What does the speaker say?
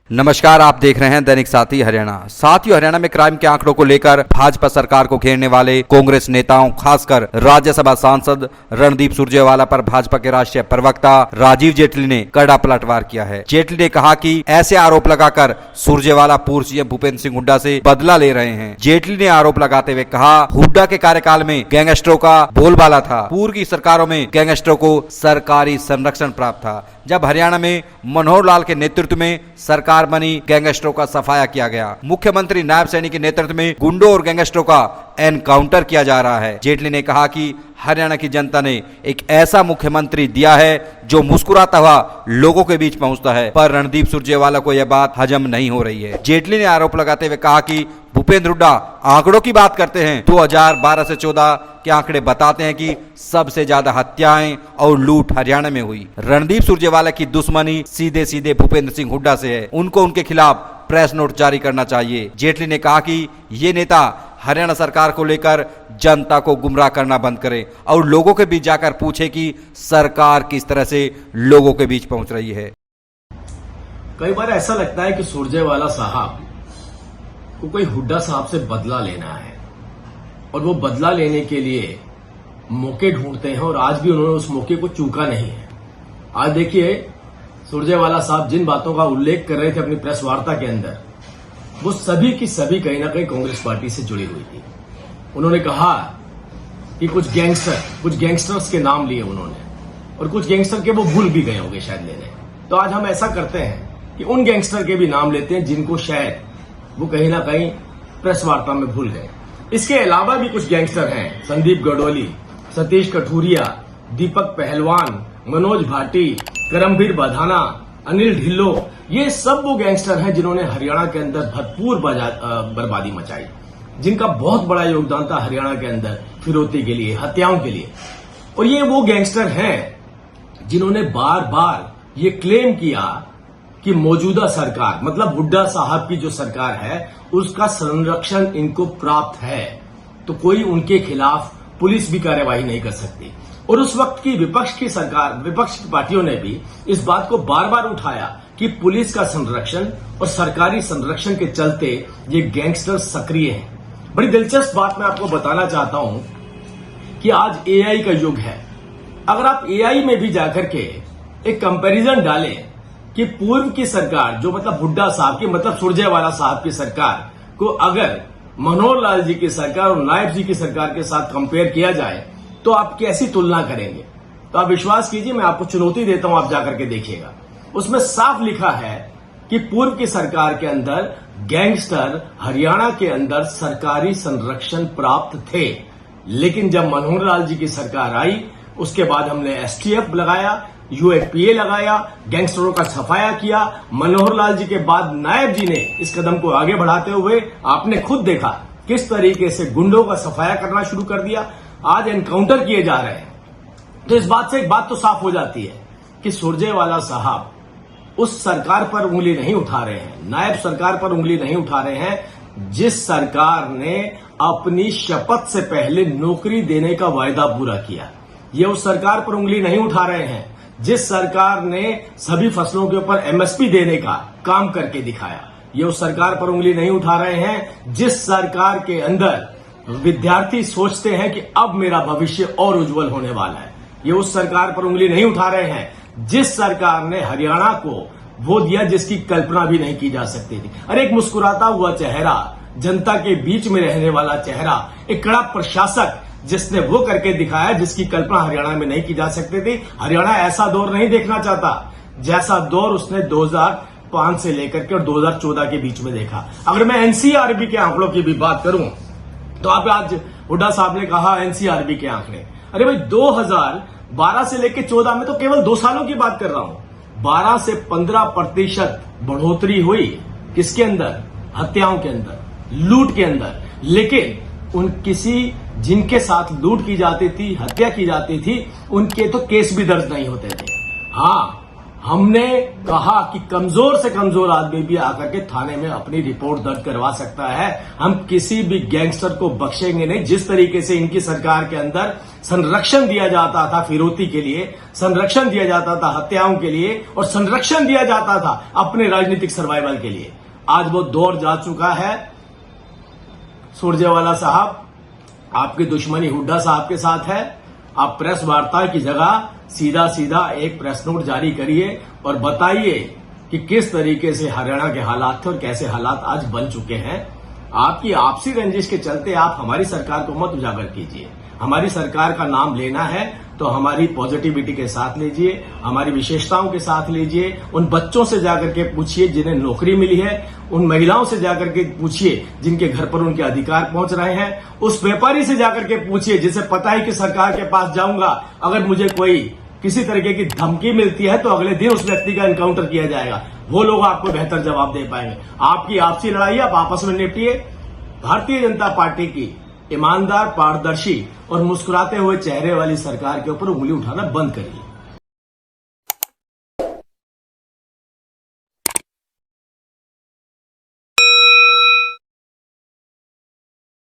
नमस्कार, आप देख रहे हैं दैनिक साथी हरियाणा। साथियों, हरियाणा में क्राइम के आंकड़ों को लेकर भाजपा सरकार को घेरने वाले कांग्रेस नेताओं, खासकर राज्यसभा सांसद रणदीप सुरजेवाला पर भाजपा के राष्ट्रीय प्रवक्ता राजीव जेटली ने कड़ा पलटवार किया है। जेटली ने कहा कि ऐसे आरोप लगाकर सुरजेवाला पूर्व सीएम भूपेंद्र सिंह हुड्डा से बदला ले रहे हैं। जेटली ने आरोप लगाते हुए कहा, हुड्डा के कार्यकाल में गैंगस्टरों का बोलबाला था। पूर्व की सरकारों में गैंगस्टरों को सरकारी संरक्षण प्राप्त था। जब हरियाणा में मनोहर लाल के नेतृत्व में सरकार बनी, गैंगस्टरों का सफाया किया गया। मुख्यमंत्री नायब सैनी के नेतृत्व में गुंडों और गैंगस्टरों का एनकाउंटर किया जा रहा है। जेटली ने कहा कि हरियाणा की जनता ने एक ऐसा मुख्यमंत्री दिया है जो मुस्कुराता हुआ लोगों के बीच पहुंचता है, पर रणदीप सुरजेवाला को यह बात हजम नहीं हो रही है। जेटली ने आरोप लगाते हुए कहा कि भूपेंद्र हुड्डा आंकड़ों की बात करते हैं। 2012 से 14 के आंकड़े बताते हैं कि सबसे ज्यादा हत्याएं और लूट हरियाणा में हुई। रणदीप सुरजेवाला की दुश्मनी सीधे सीधे भूपेंद्र सिंह हुड्डा से है। उनको उनके खिलाफ प्रेस नोट जारी करना चाहिए। जेटली ने कहा कि ये नेता हरियाणा सरकार को लेकर जनता को गुमराह करना बंद करे और लोगों के बीच जाकर पूछे कि सरकार किस तरह से लोगों के बीच पहुंच रही है। कई बार ऐसा लगता है कि सुरजेवाला साहब को कोई हुड्डा साहब से बदला लेना है और वो बदला लेने के लिए मौके ढूंढते हैं, और आज भी उन्होंने उस मौके को चूका नहीं है। आज देखिए, सुरजेवाला साहब जिन बातों का उल्लेख कर रहे थे अपनी प्रेस वार्ता के अंदर, वो सभी की सभी कहीं ना कहीं कांग्रेस पार्टी से जुड़ी हुई थी। उन्होंने कहा कि कुछ गैंगस्टर्स के नाम लिए उन्होंने, और कुछ गैंगस्टर के वो भूल भी गए होंगे शायद लेने। तो आज हम ऐसा करते हैं कि उन गैंगस्टर के भी नाम लेते हैं जिनको शायद वो कहीं ना कहीं प्रेस वार्ता में भूल गए। इसके अलावा भी कुछ गैंगस्टर हैं, संदीप गडोली, सतीश कठुरिया, दीपक पहलवान, मनोज भाटी, करमवीर बधाना, अनिल ढिल्लो। ये सब वो गैंगस्टर हैं जिन्होंने हरियाणा के अंदर भरपूर बर्बादी मचाई, जिनका बहुत बड़ा योगदान था हरियाणा के अंदर फिरौती के लिए, हत्याओं के लिए। और ये वो गैंगस्टर हैं जिन्होंने बार बार ये क्लेम किया कि मौजूदा सरकार, मतलब हुड्डा साहब की जो सरकार है, उसका संरक्षण इनको प्राप्त है, तो कोई उनके खिलाफ पुलिस भी कार्यवाही नहीं कर सकती। और उस वक्त की विपक्ष की पार्टियों ने भी इस बात को बार बार उठाया कि पुलिस का संरक्षण और सरकारी संरक्षण के चलते ये गैंगस्टर सक्रिय हैं। बड़ी दिलचस्प बात मैं आपको बताना चाहता हूं कि आज एआई का युग है। अगर आप एआई में भी जाकर के एक कंपैरिजन डालें कि पूर्व की सरकार, जो मतलब हुड्डा साहब की, मतलब सुरजेवाला साहब की सरकार को अगर मनोहर लाल जी की सरकार और नायब जी की सरकार के साथ कंपेयर किया जाए तो आप कैसी तुलना करेंगे? तो आप विश्वास कीजिए, मैं आपको चुनौती देता हूं, आप जाकर के देखिएगा। उसमें साफ लिखा है कि पूर्व की सरकार के अंदर गैंगस्टर हरियाणा के अंदर सरकारी संरक्षण प्राप्त थे, लेकिन जब मनोहर लाल जी की सरकार आई, उसके बाद हमने एसटीएफ लगाया, यूएपीए लगाया, गैंगस्टरों का सफाया किया। मनोहर लाल जी के बाद नायब जी ने इस कदम को आगे बढ़ाते हुए आपने खुद देखा किस तरीके से गुंडों का सफाया करना शुरू कर दिया। आज एनकाउंटर किए जा रहे हैं। तो इस बात से एक बात तो साफ हो जाती है कि सुरजेवाला साहब उस सरकार पर उंगली नहीं उठा रहे हैं, नायब सरकार पर उंगली नहीं उठा रहे हैं जिस सरकार ने अपनी शपथ से पहले नौकरी देने का वायदा पूरा किया। ये उस सरकार पर उंगली नहीं उठा रहे हैं जिस सरकार ने सभी फसलों के ऊपर एमएसपी देने का काम करके दिखाया। ये उस सरकार पर उंगली नहीं उठा रहे हैं जिस सरकार के अंदर विद्यार्थी सोचते हैं कि अब मेरा भविष्य और उज्जवल होने वाला है। ये उस सरकार पर उंगली नहीं उठा रहे हैं जिस सरकार ने हरियाणा को वो दिया जिसकी कल्पना भी नहीं की जा सकती थी। अरे एक मुस्कुराता हुआ चेहरा, जनता के बीच में रहने वाला चेहरा, एक कड़ा प्रशासक जिसने वो करके दिखाया जिसकी कल्पना हरियाणा में नहीं की जा सकती थी। हरियाणा ऐसा दौर नहीं देखना चाहता जैसा दौर उसने 2005 से लेकर के और 2014 के बीच में देखा। अगर मैं एनसीआरबी के आंकड़ों की भी बात करूं तो आप आज हुड्डा साहब ने कहा एनसीआरबी के आंकड़े, अरे भाई 2012 से लेकर 14 में तो केवल 2 सालों की बात कर रहा हूं, 12 से 15% बढ़ोतरी हुई। किसके अंदर? हत्याओं के अंदर, लूट के अंदर। लेकिन जिनके साथ लूट की जाती थी, हत्या की जाती थी, उनके तो केस भी दर्ज नहीं होते थे। हाँ, हमने कहा कि कमजोर से कमजोर आदमी भी आकर के थाने में अपनी रिपोर्ट दर्ज करवा सकता है। हम किसी भी गैंगस्टर को बख्शेंगे नहीं। जिस तरीके से इनकी सरकार के अंदर संरक्षण दिया जाता था फिरौती के लिए, संरक्षण दिया जाता था हत्याओं के लिए, और संरक्षण दिया जाता था अपने राजनीतिक सर्वाइवल के लिए, आज वो दौर जा चुका है। सुरजेवाला साहब, आपकी दुश्मनी हुड्डा साहब के साथ है। आप प्रेस वार्ता की जगह सीधा सीधा एक प्रेस नोट जारी करिए और बताइए कि किस तरीके से हरियाणा के हालात थे और कैसे हालात आज बन चुके हैं। आपकी आपसी रंजिश के चलते आप हमारी सरकार को मत उजागर कीजिए। हमारी सरकार का नाम लेना है तो हमारी पॉजिटिविटी के साथ लीजिए, हमारी विशेषताओं के साथ लीजिए। उन बच्चों से जाकर के पूछिए जिन्हें नौकरी मिली है, उन महिलाओं से जाकर के पूछिए जिनके घर पर उनके अधिकार पहुंच रहे हैं, उस व्यापारी से जाकर के पूछिए जिसे पता है कि सरकार के पास जाऊंगा, अगर मुझे कोई किसी तरीके की धमकी मिलती है तो अगले दिन उस व्यक्ति का एनकाउंटर किया जाएगा। वो लोग आपको बेहतर जवाब दे पाएंगे। आपकी आपसी लड़ाई आप आपस में निपटिए। भारतीय जनता पार्टी की ईमानदार, पारदर्शी और मुस्कुराते हुए चेहरे वाली सरकार के ऊपर उंगली उठाना बंद करिए।